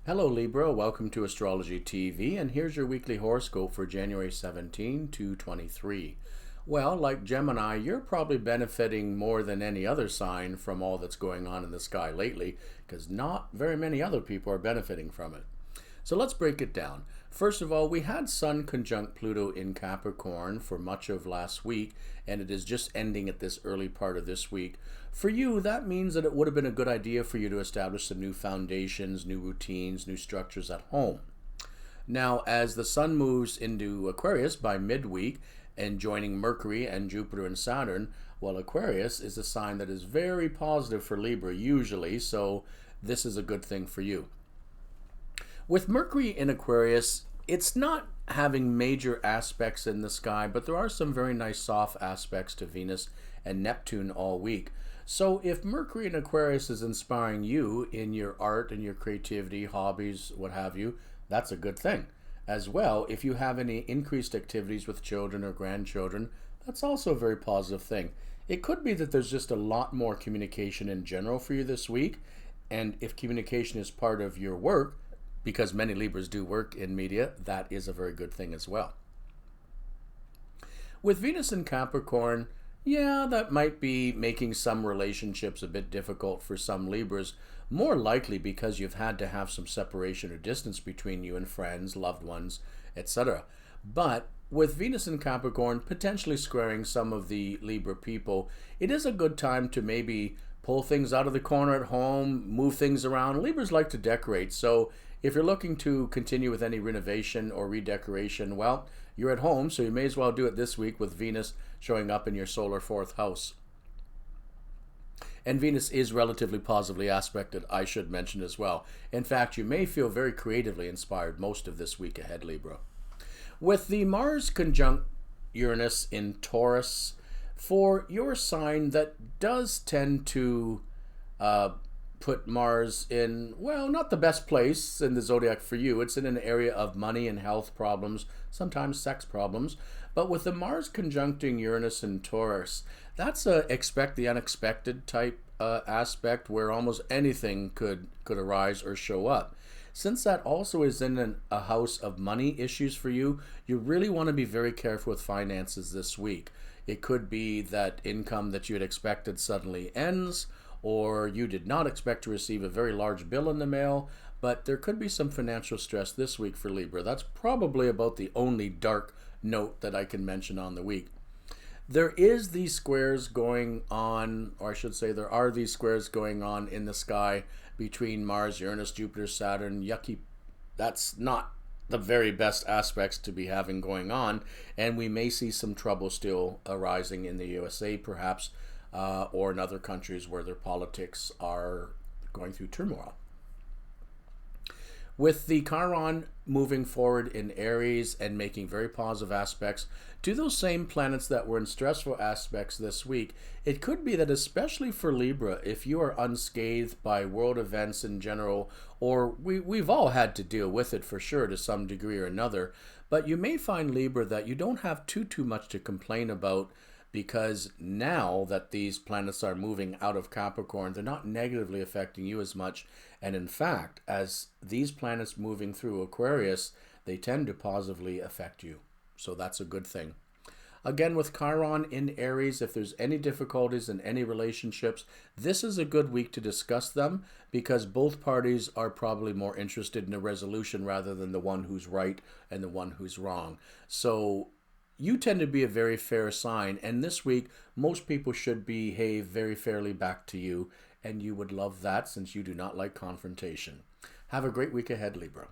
Hello Libra, welcome to Astrology TV, and here's your weekly horoscope for January 17 to 23. Well, like Gemini, you're probably benefiting more than any other sign from all that's going on in the sky lately, because not very many other people are benefiting from it. So let's break it down. First of all, we had Sun conjunct Pluto in Capricorn for much of last week, and it is just ending at this early part of this week. For you, that means that it would have been a good idea for you to establish some new foundations, new routines, new structures at home. Now, as the Sun moves into Aquarius by midweek and joining Mercury and Jupiter and Saturn, well, Aquarius is a sign that is very positive for Libra usually, so this is a good thing for you. With Mercury in Aquarius, it's not having major aspects in the sky, but there are some very nice soft aspects to Venus and Neptune all week. So if Mercury in Aquarius is inspiring you in your art and your creativity, hobbies, what have you, that's a good thing. As well, if you have any increased activities with children or grandchildren, that's also a very positive thing. It could be that there's just a lot more communication in general for you this week, and if communication is part of your work, because many Libras do work in media, that is a very good thing as well. With Venus in Capricorn, yeah, that might be making some relationships a bit difficult for some Libras, more likely because you've had to have some separation or distance between you and friends, loved ones, etc. But with Venus in Capricorn potentially squaring some of the Libra people, it is a good time to maybe pull things out of the corner at home, move things around. Libras like to decorate, so if you're looking to continue with any renovation or redecoration, well, you're at home, so you may as well do it this week with Venus showing up in your solar fourth house. And Venus is relatively positively aspected, I should mention as well. In fact, you may feel very creatively inspired most of this week ahead, Libra. With the Mars conjunct Uranus in Taurus, for your sign, that does tend to put Mars in, well, not the best place in the zodiac for you. It's in an area of money and health problems, sometimes sex problems. But with the Mars conjuncting Uranus and Taurus, that's a expect the unexpected type aspect where almost anything could arise or show up. Since that also is in a house of money issues for you, you really want to be very careful with finances this week. It could be that income that you had expected suddenly ends, or you did not expect to receive a very large bill in the mail, but there could be some financial stress this week for Libra. That's probably about the only dark note that I can mention on the week. There is these squares going on, or I should say there are these squares going on in the sky between Mars, Uranus, Jupiter, Saturn. Yucky. That's not the very best aspects to be having going on, and we may see some trouble still arising in the USA perhaps, or in other countries where their politics are going through turmoil. With the Chiron moving forward in Aries and making very positive aspects to those same planets that were in stressful aspects this week, it could be that especially for Libra, if you are unscathed by world events in general, or we've all had to deal with it for sure to some degree or another, but you may find, Libra, that you don't have too much to complain about, because now that these planets are moving out of Capricorn, they're not negatively affecting you as much. And in fact, as these planets moving through Aquarius, they tend to positively affect you. So that's a good thing. Again, with Chiron in Aries, if there's any difficulties in any relationships, this is a good week to discuss them, because both parties are probably more interested in a resolution rather than the one who's right and the one who's wrong. So you tend to be a very fair sign, and this week most people should behave very fairly back to you, and you would love that since you do not like confrontation. Have a great week ahead, Libra.